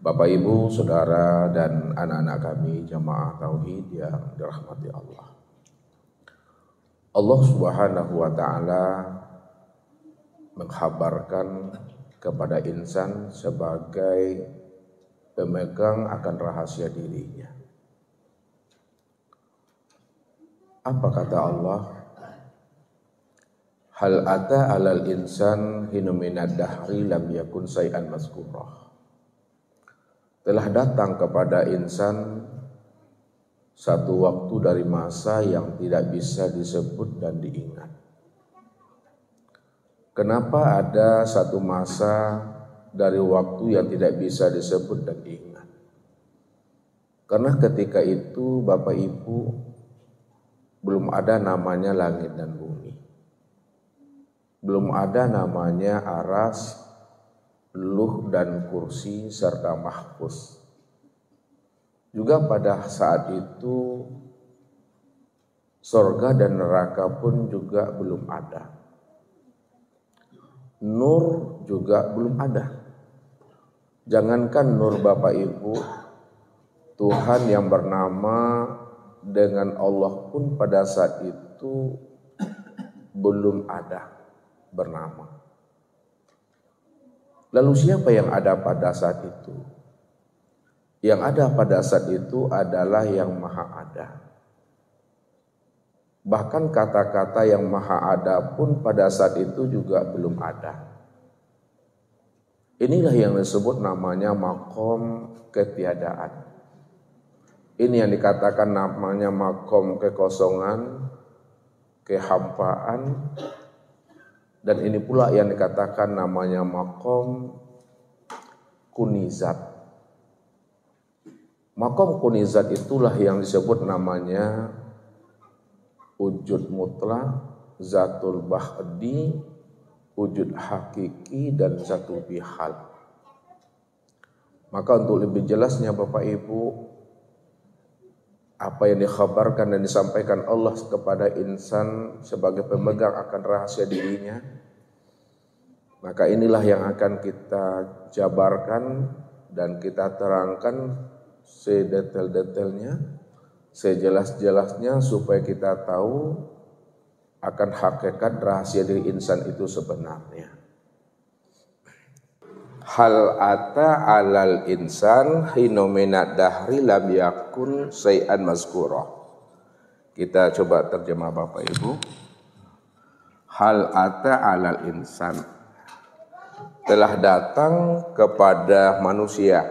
Bapak, Ibu, Saudara, dan anak-anak kami jamaah tauhid yang dirahmati Allah. Allah Subhanahu wa Ta'ala menghabarkan kepada insan sebagai pemegang akan rahasia dirinya. Apa kata Allah? Hal ata alal insan hinu minad dahri lam yakun syai'an mazkurah. Telah datang kepada insan satu waktu dari masa yang tidak bisa disebut dan diingat. Kenapa ada satu masa dari waktu yang tidak bisa disebut dan diingat? Karena ketika itu Bapak Ibu belum ada namanya langit dan bumi. Belum ada namanya aras, luh dan kursi serta mahfuz. Juga pada saat itu surga dan neraka pun juga belum ada. Nur juga belum ada. Jangankan nur Bapak Ibu, Tuhan yang bernama dengan Allah pun pada saat itu belum ada bernama. Lalu siapa yang ada pada saat itu? Yang ada pada saat itu adalah yang maha ada. Bahkan kata-kata yang maha ada pun pada saat itu juga belum ada. Inilah yang disebut namanya makom ketiadaan. Ini yang dikatakan namanya makom kekosongan, kehampaan, dan ini pula yang dikatakan namanya makom kunizat. Makom kunizat itulah yang disebut namanya wujud mutlak, zatul ba'di, wujud hakiki, dan zatul bihal. Maka untuk lebih jelasnya Bapak Ibu, apa yang dikhabarkan dan disampaikan Allah kepada insan sebagai pemegang akan rahasia dirinya, maka inilah yang akan kita jabarkan dan kita terangkan sedetail-detailnya, sejelas-jelasnya supaya kita tahu akan hakikat rahasia diri insan itu sebenarnya. Hal ata alal insan hinu minad dahri lam yakun syai'an mazkurah. Kita coba terjemah Bapak Ibu. Hal ata alal insan, telah datang kepada manusia,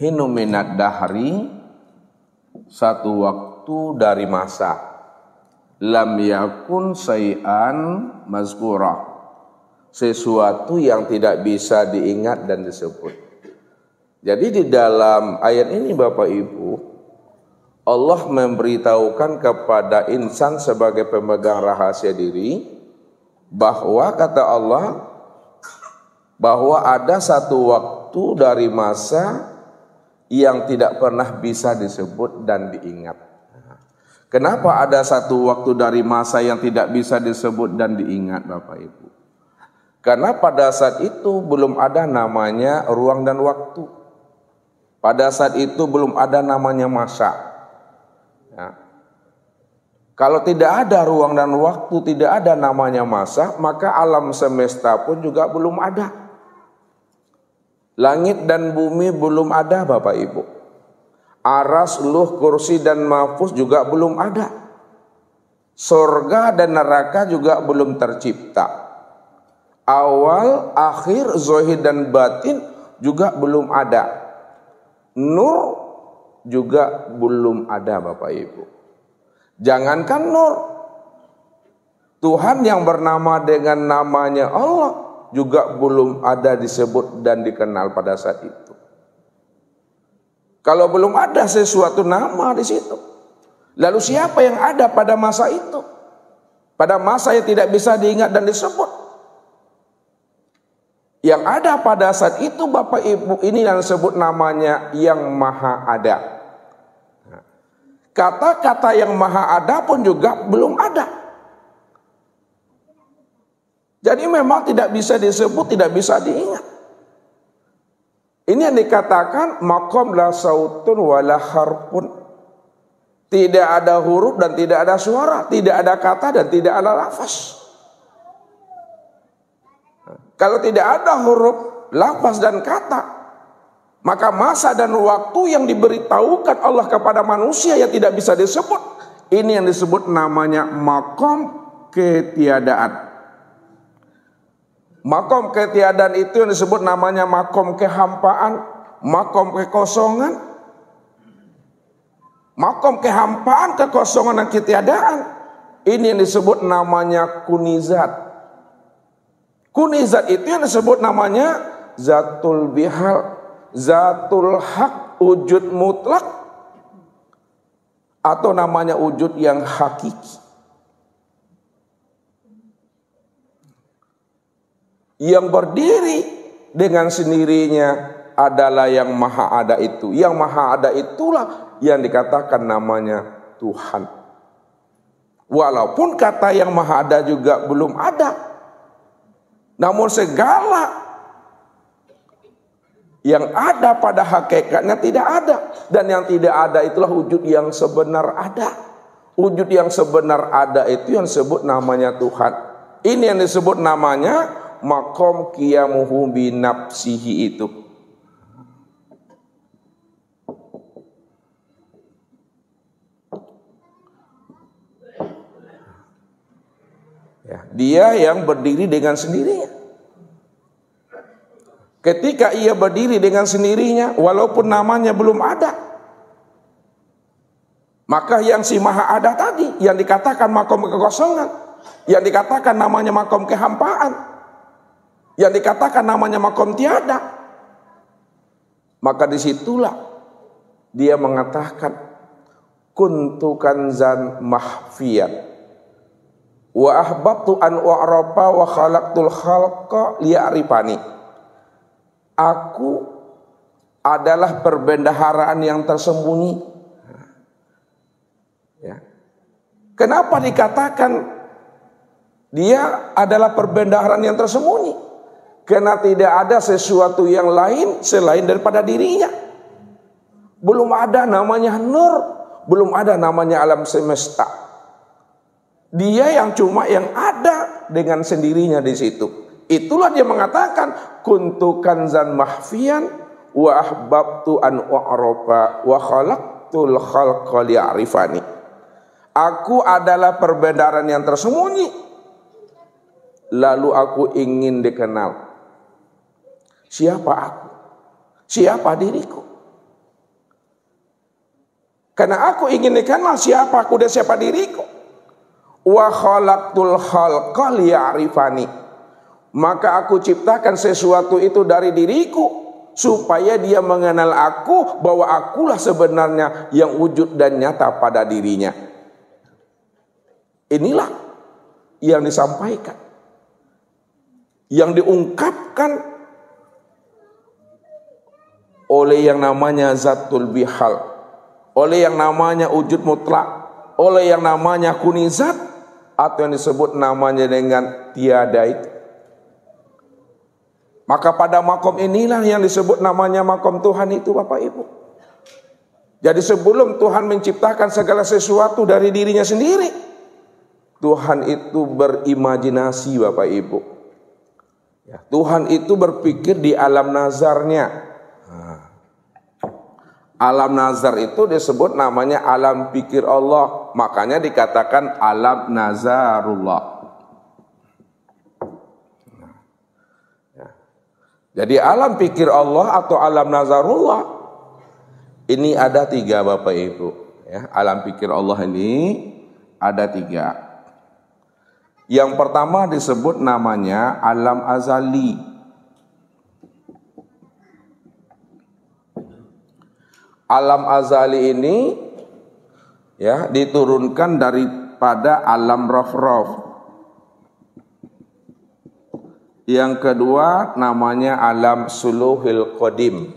hinu minad dahri, satu waktu dari masa, lam yakun syai'an mazkurah, sesuatu yang tidak bisa diingat dan disebut. Jadi di dalam ayat ini Bapak Ibu, Allah memberitahukan kepada insan sebagai pemegang rahasia diri bahwa kata Allah bahwa ada satu waktu dari masa yang tidak pernah bisa disebut dan diingat. Kenapa ada satu waktu dari masa yang tidak bisa disebut dan diingat Bapak Ibu? Karena pada saat itu belum ada namanya ruang dan waktu. Pada saat itu belum ada namanya masa. Ya. Kalau tidak ada ruang dan waktu, tidak ada namanya masa, maka alam semesta pun juga belum ada. Langit dan bumi belum ada Bapak Ibu. Aras, luh, kursi dan mahfuz juga belum ada. Surga dan neraka juga belum tercipta. Awal, akhir, zahir dan batin juga belum ada. Nur juga belum ada Bapak Ibu. Jangankan nur, Tuhan yang bernama dengan namanya Allah juga belum ada disebut dan dikenal pada saat itu. Kalau belum ada sesuatu nama di situ, lalu siapa yang ada pada masa itu? Pada masa yang tidak bisa diingat dan disebut. Yang ada pada saat itu Bapak Ibu, ini yang disebut namanya yang maha ada. Kata-kata yang maha ada pun juga belum ada. Jadi memang tidak bisa disebut, tidak bisa diingat. Ini yang dikatakan maqam la sautun wala harfun. Tidak ada huruf dan tidak ada suara, tidak ada kata dan tidak ada lafaz. Kalau tidak ada huruf, lafaz dan kata, maka masa dan waktu yang diberitahukan Allah kepada manusia yang tidak bisa disebut. Ini yang disebut namanya maqam ketiadaan. Maqam ketiadaan itu yang disebut namanya maqam kehampaan, maqam kekosongan. Maqam kehampaan, kekosongan dan ketiadaan. Ini yang disebut namanya kunizat. Kunizat itu yang disebut namanya zatul bihal, zatul haq, wujud mutlak, atau namanya wujud yang hakiki. Yang berdiri dengan sendirinya adalah yang maha ada itu. Yang maha ada itulah yang dikatakan namanya Tuhan. Walaupun kata yang maha ada juga belum ada, namun segala yang ada pada hakikatnya tidak ada. Dan yang tidak ada itulah wujud yang sebenar ada. Wujud yang sebenar ada itu yang disebut namanya Tuhan. Ini yang disebut namanya maqam qiyamuhu binafsihi itu. Ya, dia yang berdiri dengan sendirinya. Ketika ia berdiri dengan sendirinya, walaupun namanya belum ada, maka yang si maha ada tadi, yang dikatakan makom kekosongan, yang dikatakan namanya makom kehampaan, yang dikatakan namanya makom tiada, maka disitulah dia mengatakan kuntu kanzan mahfiyan wa ahbabtu an u'rafa wa khalaqtul khalqa liya'rifani. Aku adalah perbendaharaan yang tersembunyi. Ya. Kenapa dikatakan dia adalah perbendaharaan yang tersembunyi? Karena tidak ada sesuatu yang lain selain daripada dirinya. Belum ada namanya nur, belum ada namanya alam semesta. Dia yang cuma yang ada dengan sendirinya di situ. Itulah dia mengatakan kuntu kanzan mahfiyan wa ahbabtu an u'rafa wa khalaqtul khalqa liya'rifani. Aku adalah perbendaharaan yang tersembunyi, lalu aku ingin dikenal. Siapa aku? Siapa diriku? Karena aku ingin dikenal siapa aku dan siapa diriku. Wa khalaqtul khalqa liya'rifani. Maka aku ciptakan sesuatu itu dari diriku supaya dia mengenal aku, bahwa akulah sebenarnya yang wujud dan nyata pada dirinya. Inilah yang disampaikan, yang diungkapkan oleh yang namanya zatul bihal, oleh yang namanya wujud mutlak, oleh yang namanya kunizat, atau yang disebut namanya dengan tiada itu. Maka pada makom inilah yang disebut namanya makom Tuhan itu, Bapak Ibu. Jadi sebelum Tuhan menciptakan segala sesuatu dari dirinya sendiri, Tuhan itu berimajinasi, Bapak Ibu. Ya, Tuhan itu berpikir di alam nazarnya. Alam nazar itu disebut namanya alam pikir Allah. Makanya dikatakan alam nazarullah. Jadi alam pikir Allah atau alam nazarullah ini ada tiga, Bapak Ibu. Ya, alam pikir Allah ini ada tiga. Yang pertama disebut namanya alam azali. Alam azali ini ya diturunkan daripada alam rof-rof. Yang kedua namanya alam suluhil qadim.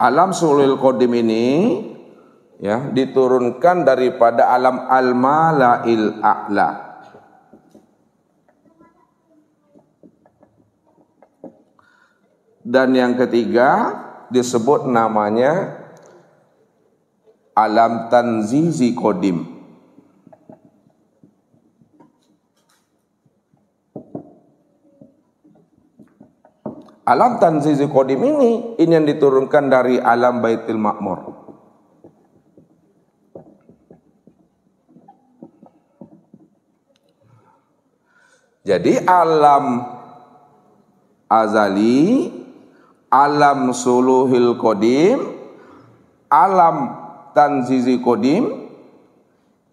Alam suluhil qadim ini ya diturunkan daripada alam al-malail a'la. Dan yang ketiga disebut namanya alam tanzizi qadim. Alam tanzizi qadim ini yang diturunkan dari alam Baitul Ma'mur. Jadi alam azali, alam suluhil qadim, alam tanzizi qadim,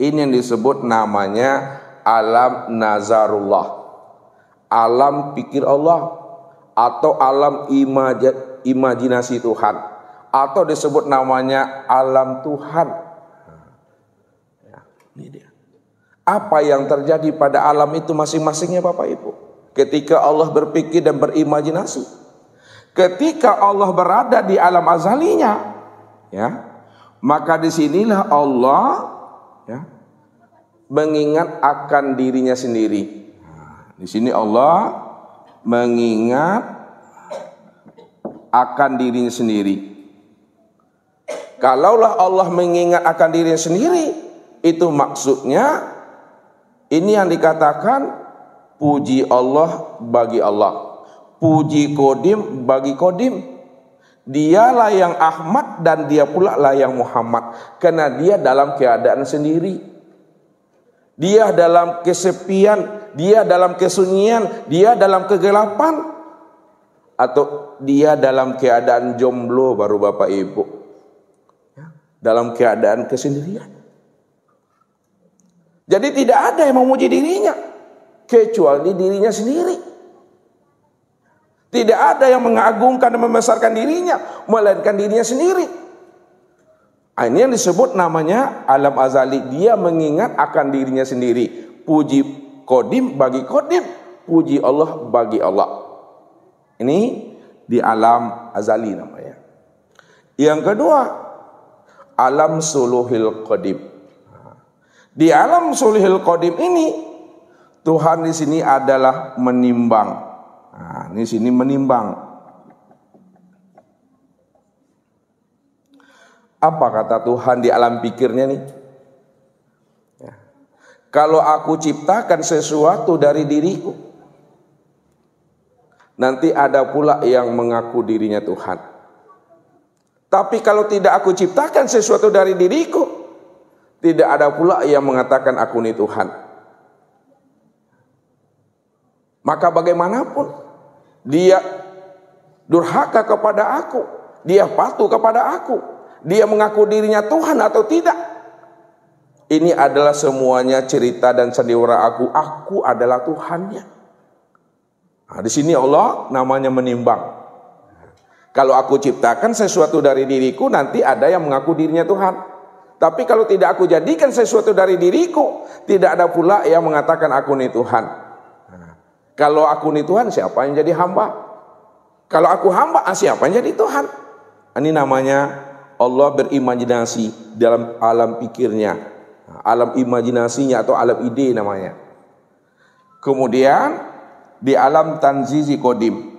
ini yang disebut namanya alam nazarullah, alam pikir Allah, atau alam imajinasi Tuhan, atau disebut namanya alam Tuhan. Ya, ini dia. Apa yang terjadi pada alam itu masing-masingnya Bapak Ibu? Ketika Allah berpikir dan berimajinasi, ketika Allah berada di alam azalinya, ya, maka disinilah Allah, ya, mengingat akan dirinya sendiri. Nah, di sini Allah mengingat akan dirinya sendiri. Kalaulah Allah mengingat akan dirinya sendiri, itu maksudnya ini yang dikatakan puji Allah bagi Allah, puji Qadim bagi Qadim. Dialah yang Ahmad dan dia pula lah yang Muhammad, karena dia dalam keadaan sendiri, dia dalam kesepian, dia dalam kesunyian, dia dalam kegelapan, atau dia dalam keadaan jomblo baru Bapak Ibu, dalam keadaan kesendirian. Jadi tidak ada yang memuji dirinya kecuali dirinya sendiri. Tidak ada yang mengagungkan dan membesarkan dirinya melainkan dirinya sendiri. Ini yang disebut namanya alam azali. Dia mengingat akan dirinya sendiri. Puji Qadim bagi Qadim, puji Allah bagi Allah. Ini di alam azali namanya. Yang kedua, alam suluhil qadim. Di alam suluhil qadim ini Tuhan di sini adalah menimbang. Nah, di sini menimbang. Apa kata Tuhan di alam pikirnya nih? Ya. Kalau aku ciptakan sesuatu dari diriku, nanti ada pula yang mengaku dirinya Tuhan. Tapi kalau tidak aku ciptakan sesuatu dari diriku, tidak ada pula yang mengatakan aku ini Tuhan. Maka bagaimanapun dia durhaka kepada aku, dia patuh kepada aku, dia mengaku dirinya Tuhan atau tidak, ini adalah semuanya cerita dan sandiwara aku adalah Tuhannya. Nah, di sini Allah namanya menimbang. Kalau aku ciptakan sesuatu dari diriku, nanti ada yang mengaku dirinya Tuhan. Tapi kalau tidak aku jadikan sesuatu dari diriku, tidak ada pula yang mengatakan aku ini Tuhan. Nah, kalau aku ini Tuhan, siapa yang jadi hamba? Kalau aku hamba, siapa yang jadi Tuhan? Ini namanya Allah berimajinasi dalam alam pikirnya, alam imajinasinya atau alam ide namanya. Kemudian di alam tanzizi qadim,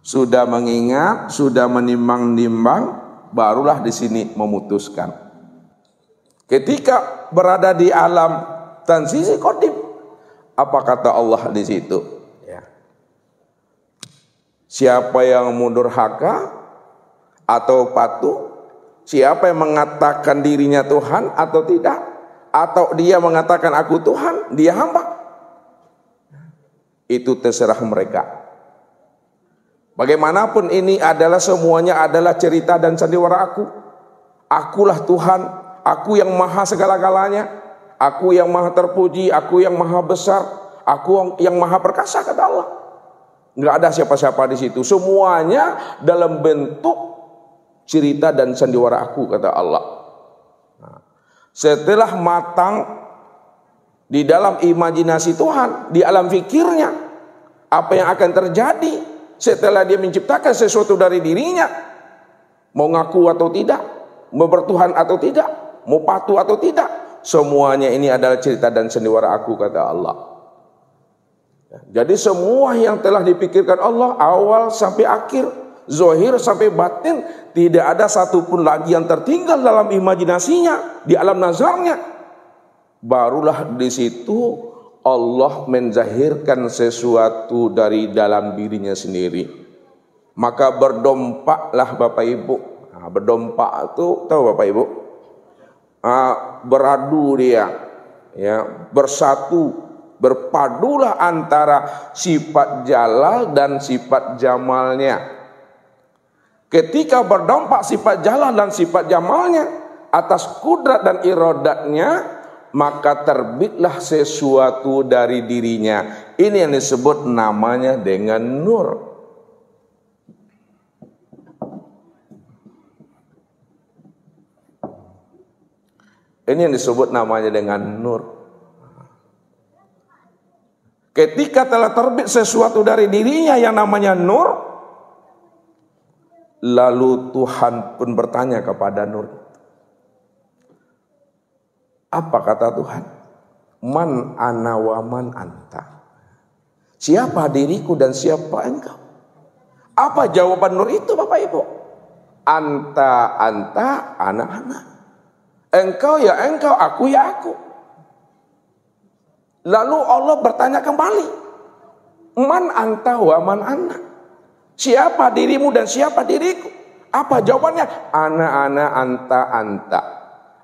sudah mengingat, sudah menimbang-nimbang, barulah di sini memutuskan. Ketika berada di alam tanzizi qadim, apa kata Allah di situ? Ya. Siapa yang mundurhaka atau patuh? Siapa yang mengatakan dirinya Tuhan atau tidak? Atau dia mengatakan aku Tuhan, dia hamba? Itu terserah mereka. Bagaimanapun ini adalah semuanya adalah cerita dan sandiwara aku. Akulah Tuhan, aku yang maha segala-galanya, aku yang maha terpuji, aku yang maha besar, aku yang maha perkasa, kata Allah. Enggak ada siapa-siapa di situ. Semuanya dalam bentuk cerita dan sandiwara aku, kata Allah. Nah, setelah matang di dalam imajinasi Tuhan, di alam fikirnya, apa yang akan terjadi setelah dia menciptakan sesuatu dari dirinya, mau ngaku atau tidak, mau bertuhan atau tidak, mau patuh atau tidak, semuanya ini adalah cerita dan sandiwara aku, kata Allah. Jadi semua yang telah dipikirkan Allah awal sampai akhir, zahir sampai batin, tidak ada satupun lagi yang tertinggal dalam imajinasinya, di alam nazarnya. Barulah di situ Allah menzahirkan sesuatu dari dalam dirinya sendiri. Maka berdompaklah Bapak Ibu. Nah, berdompak itu tahu Bapak Ibu? Beradu dia, ya, bersatu. Berpadulah antara sifat jalal dan sifat jamalnya. Ketika berdampak sifat jalal dan sifat jamalnya atas kudrat dan iradatnya, maka terbitlah sesuatu dari dirinya. Ini yang disebut namanya dengan nur. Ini yang disebut namanya dengan nur. Ketika telah terbit sesuatu dari dirinya yang namanya nur, lalu Tuhan pun bertanya kepada nur. Apa kata Tuhan? Man ana wa man anta. Siapa diriku dan siapa engkau? Apa jawaban nur itu Bapak Ibu? Anta, anta, ana, ana. Engkau ya engkau, aku ya aku. Lalu Allah bertanya kembali, man anta wa man ana. Siapa dirimu dan siapa diriku? Apa jawabannya? Ana, ana, anta, anta.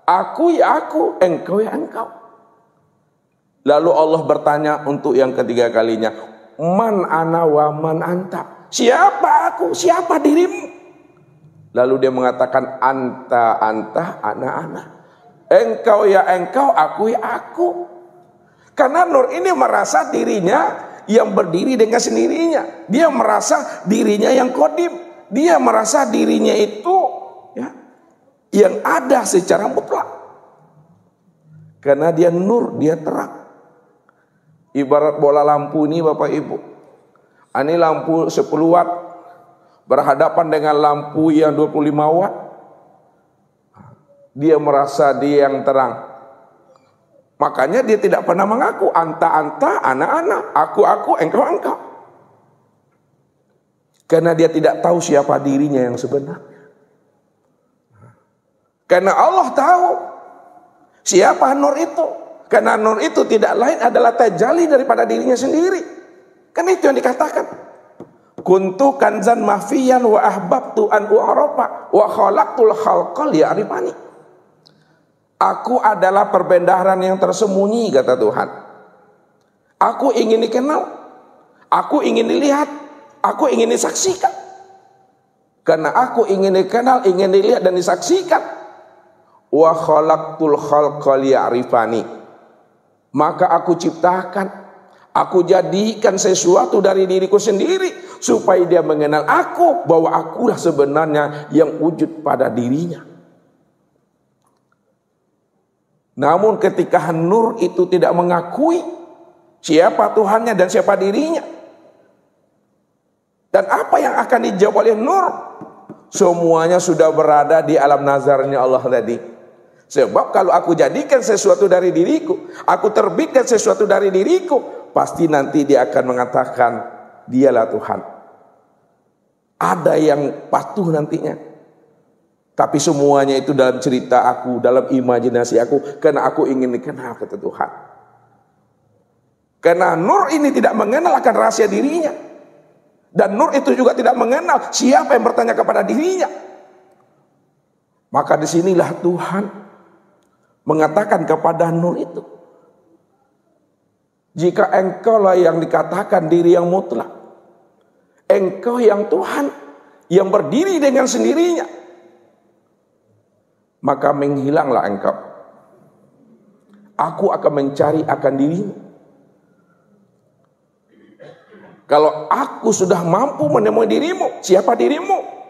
Aku ya aku, engkau ya engkau. Lalu Allah bertanya untuk yang ketiga kalinya, man ana wa man anta. Siapa aku, siapa dirimu? Lalu dia mengatakan, anta, anta, ana, ana. Engkau ya engkau, aku ya aku. Karena nur ini merasa dirinya yang berdiri dengan sendirinya. Dia merasa dirinya yang qadim. Dia merasa dirinya itu ya, yang ada secara mutlak. Karena dia nur, dia terang. Ibarat bola lampu ini Bapak Ibu. Ini lampu 10 watt berhadapan dengan lampu yang 25 watt. Dia merasa dia yang terang. Makanya dia tidak pernah mengaku anta, ana, aku, engkau. Karena dia tidak tahu siapa dirinya yang sebenarnya. Karena Allah tahu siapa nur itu. Karena nur itu tidak lain adalah tajalli daripada dirinya sendiri. Kan itu yang dikatakan. Kuntu kanzan mahfiyan wa ahbabtu an u'arafa wa khalaqtul khalqal ya'rifani. Aku adalah perbendaharaan yang tersembunyi, kata Tuhan. Aku ingin dikenal, aku ingin dilihat, aku ingin disaksikan. Karena aku ingin dikenal, ingin dilihat dan disaksikan. Wa khalaqtul khalqa liya'rifani. Maka aku ciptakan, aku jadikan sesuatu dari diriku sendiri supaya dia mengenal aku, bahwa akulah sebenarnya yang wujud pada dirinya. Namun ketika nur itu tidak mengakui siapa Tuhannya dan siapa dirinya, dan apa yang akan dijawab oleh nur, semuanya sudah berada di alam nazarnya Allah tadi. Sebab kalau aku jadikan sesuatu dari diriku, aku terbitkan sesuatu dari diriku, pasti nanti dia akan mengatakan dialah Tuhan. Ada yang patuh nantinya. Tapi semuanya itu dalam cerita aku, dalam imajinasi aku, karena aku ingin dikenal, kata Tuhan. Karena nur ini tidak mengenal akan rahasia dirinya. Dan nur itu juga tidak mengenal siapa yang bertanya kepada dirinya. Maka disinilah Tuhan mengatakan kepada nur itu, jika engkaulah yang dikatakan diri yang mutlak, engkau yang Tuhan, yang berdiri dengan sendirinya, maka menghilanglah engkau. Aku akan mencari akan dirimu. Kalau aku sudah mampu menemui dirimu, siapa dirimu?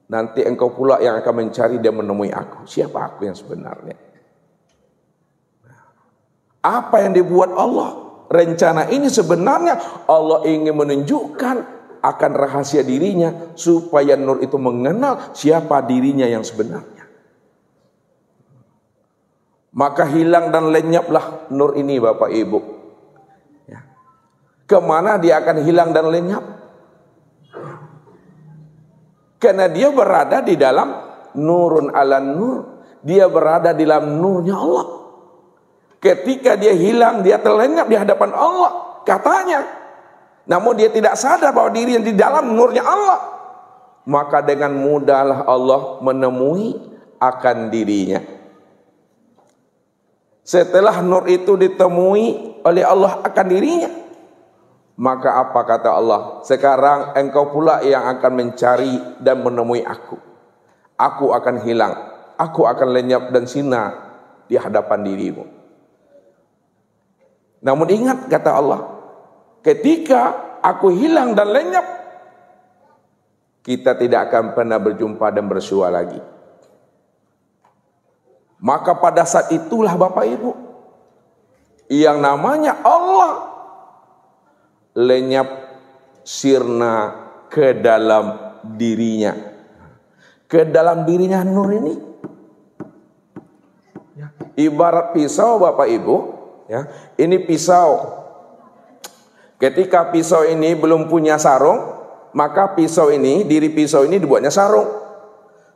Nanti engkau pula yang akan mencari dan menemui aku. Siapa aku yang sebenarnya? Apa yang dibuat Allah? Rencana ini sebenarnya Allah ingin menunjukkan akan rahasia dirinya, supaya nur itu mengenal siapa dirinya yang sebenarnya. Maka hilang dan lenyaplah nur ini Bapak Ibu. Ya. Kemana dia akan hilang dan lenyap? Karena dia berada di dalam nurun ala nur. Dia berada di dalam nurnya Allah. Ketika dia hilang, dia terlenyap di hadapan Allah, katanya. Namun dia tidak sadar bahwa dirinya di dalam nurnya Allah. Maka dengan mudahlah Allah menemui akan dirinya. Setelah nur itu ditemui oleh Allah akan dirinya, maka apa kata Allah? Sekarang engkau pula yang akan mencari dan menemui aku. Aku akan hilang, aku akan lenyap dan sirna di hadapan dirimu. Namun ingat kata Allah, ketika aku hilang dan lenyap, kita tidak akan pernah berjumpa dan bersua lagi. Maka pada saat itulah Bapak Ibu, yang namanya Allah lenyap sirna ke dalam dirinya. Ke dalam dirinya nur ini. Ibarat pisau Bapak Ibu, ya. Ini pisau. Ketika pisau ini belum punya sarung, maka pisau ini, diri pisau ini dibuatnya sarung.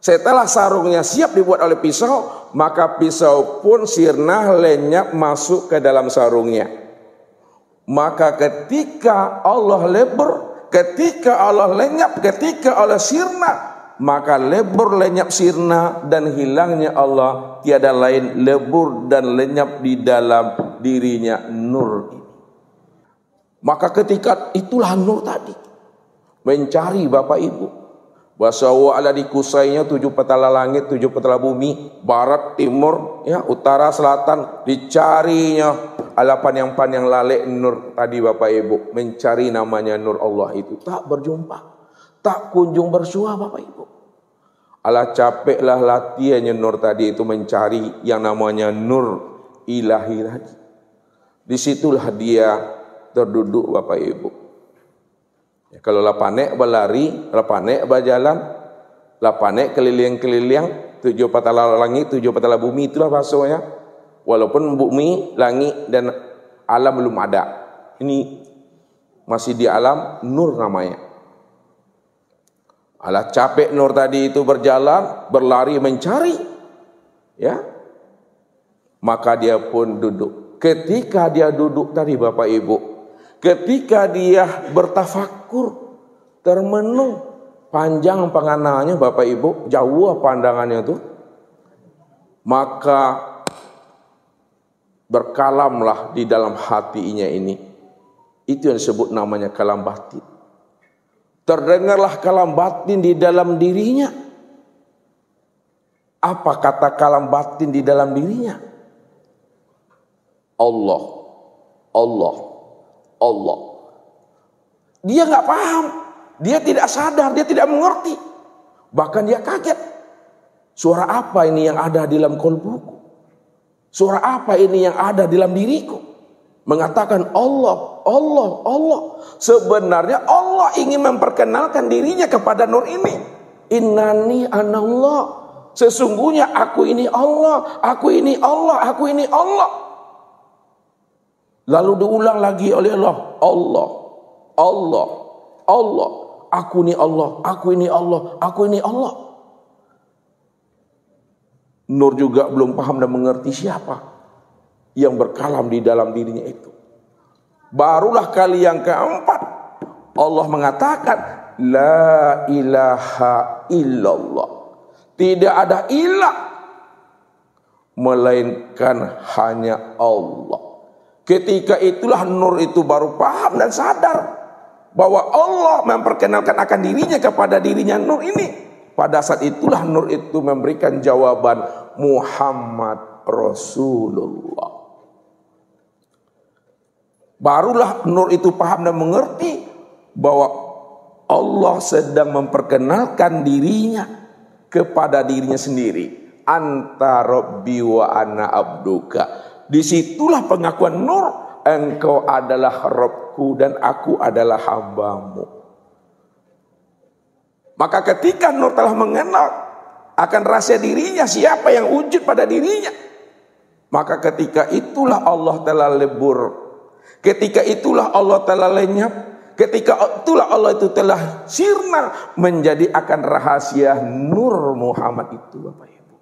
Setelah sarungnya siap dibuat oleh pisau, maka pisau pun sirna lenyap masuk ke dalam sarungnya. Maka ketika Allah lebur, ketika Allah lenyap, ketika Allah sirna, maka lebur lenyap sirna dan hilangnya Allah tiada lain lebur dan lenyap di dalam dirinya nur ini. Maka ketika itulah nur tadi mencari Bapak Ibu. Wasawa ala dikusainya 7 petala langit, 7 petala bumi, barat, timur, ya, utara, selatan, dicarinya ala panjang-panjang lalek nur tadi Bapak Ibu, mencari namanya nur Allah itu, tak berjumpa, tak kunjung bersua Bapak Ibu. Ala capeklah latihannya nur tadi itu mencari yang namanya nur ilahi tadi. Disitulah dia terduduk Bapak Ibu. Ya, kalau lapanek berlari, lapanek berjalan, lapanek keliling-keliling, 7 petala langit, 7 petala bumi, itulah bahasanya. Walaupun bumi, langit dan alam belum ada, ini masih di alam nur namanya. Alah capek nur tadi itu berjalan, berlari mencari, ya. Maka dia pun duduk. Ketika dia duduk tadi Bapak Ibu, ketika dia bertafakur, termenung, panjang pandangannya Bapak Ibu, jauh pandangannya itu, maka berkalamlah di dalam hatinya ini. Itu yang disebut namanya kalam batin. Terdengarlah kalam batin di dalam dirinya. Apa kata kalam batin di dalam dirinya? Allah, Allah, Allah. Dia nggak paham, dia tidak sadar, dia tidak mengerti. Bahkan dia kaget. Suara apa ini yang ada di dalam kolbuku? Suara apa ini yang ada di dalam diriku? Mengatakan Allah, Allah, Allah. Sebenarnya Allah ingin memperkenalkan dirinya kepada nur ini. Innani anallah. Sesungguhnya aku ini Allah, aku ini Allah, aku ini Allah. Lalu diulang lagi oleh Allah, Allah, Allah, Allah. Aku ini Allah, aku ini Allah, aku ini Allah. Nur juga belum paham dan mengerti siapa yang berkalam di dalam dirinya itu. Barulah kali yang keempat Allah mengatakan la ilaha illallah. Tidak ada ilah melainkan hanya Allah. Ketika itulah nur itu baru paham dan sadar bahwa Allah memperkenalkan akan dirinya kepada dirinya nur ini. Pada saat itulah nur itu memberikan jawaban Muhammad Rasulullah. Barulah nur itu paham dan mengerti bahwa Allah sedang memperkenalkan dirinya kepada dirinya sendiri. Anta Rabbi wa ana abduka. Disitulah pengakuan nur, engkau adalah Rabbku dan aku adalah hambamu. Maka ketika nur telah mengenal akan rahasia dirinya, siapa yang wujud pada dirinya, maka ketika itulah Allah telah lebur. Ketika itulah Allah telah lenyap. Ketika itulah Allah itu telah sirna menjadi akan rahasia nur Muhammad itu, Bapak Ibu.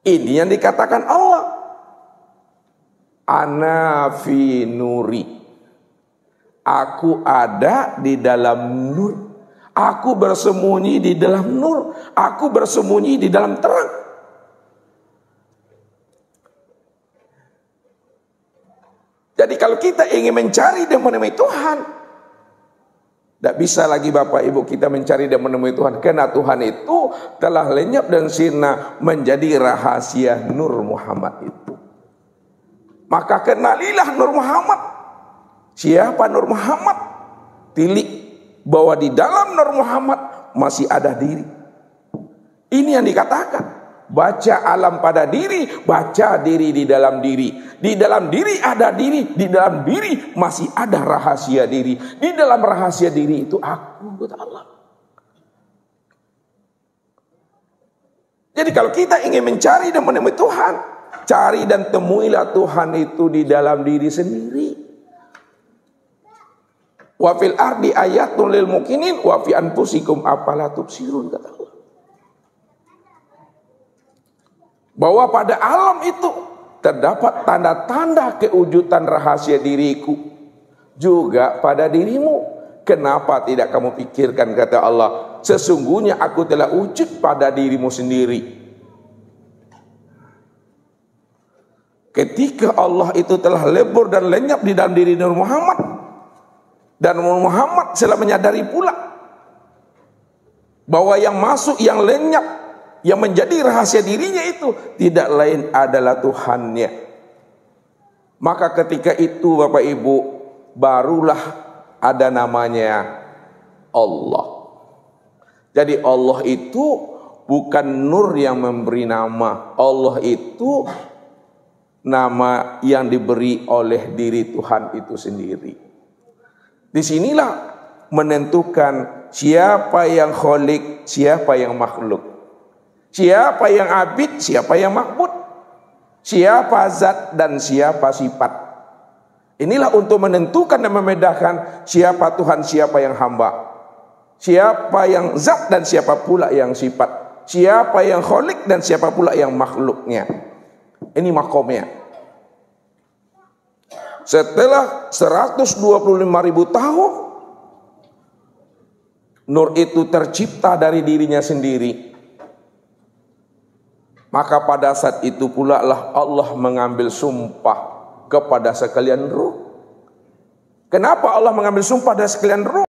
Ini yang dikatakan Allah. Ana fi nuri. Aku ada di dalam nur. Aku bersembunyi di dalam nur. Aku bersembunyi di dalam terang. Jadi kalau kita ingin mencari dan menemui Tuhan, tidak bisa lagi Bapak Ibu kita mencari dan menemui Tuhan. Karena Tuhan itu telah lenyap dan sirna menjadi rahasia Nur Muhammad itu. Maka kenalilah Nur Muhammad. Siapa Nur Muhammad? Tilik bahwa di dalam Nur Muhammad masih ada diri. Ini yang dikatakan. Baca alam pada diri, baca diri di dalam diri. Di dalam diri ada diri, di dalam diri masih ada rahasia diri. Di dalam rahasia diri itu aku, kata Allah. Jadi kalau kita ingin mencari dan menemui Tuhan, cari dan temuilah Tuhan itu di dalam diri sendiri. Wa fil ardi ayatun lil mukminin wa fi anfusikum afala tubsirun, kata Allah. Bahwa pada alam itu terdapat tanda-tanda kewujudan rahasia diriku juga pada dirimu. Kenapa tidak kamu pikirkan, kata Allah, sesungguhnya aku telah wujud pada dirimu sendiri. Ketika Allah itu telah lebur dan lenyap di dalam diri Nur Muhammad, dan Nur Muhammad telah menyadari pula bahwa yang masuk, yang lenyap, yang menjadi rahasia dirinya itu tidak lain adalah Tuhannya. Maka ketika itu Bapak Ibu, barulah ada namanya Allah. Jadi Allah itu bukan nur yang memberi nama. Allah itu nama yang diberi oleh diri Tuhan itu sendiri. Disinilah menentukan siapa yang kholik, siapa yang makhluk. Siapa yang abid, siapa yang ma'bud. Siapa zat dan siapa sifat. Inilah untuk menentukan dan membedakan siapa Tuhan, siapa yang hamba. Siapa yang zat dan siapa pula yang sifat. Siapa yang kholik dan siapa pula yang makhluknya. Ini makomnya. Setelah 125.000 tahun, nur itu tercipta dari dirinya sendiri. Maka pada saat itu pula lah Allah mengambil sumpah kepada sekalian ruh. Kenapa Allah mengambil sumpah dari sekalian ruh?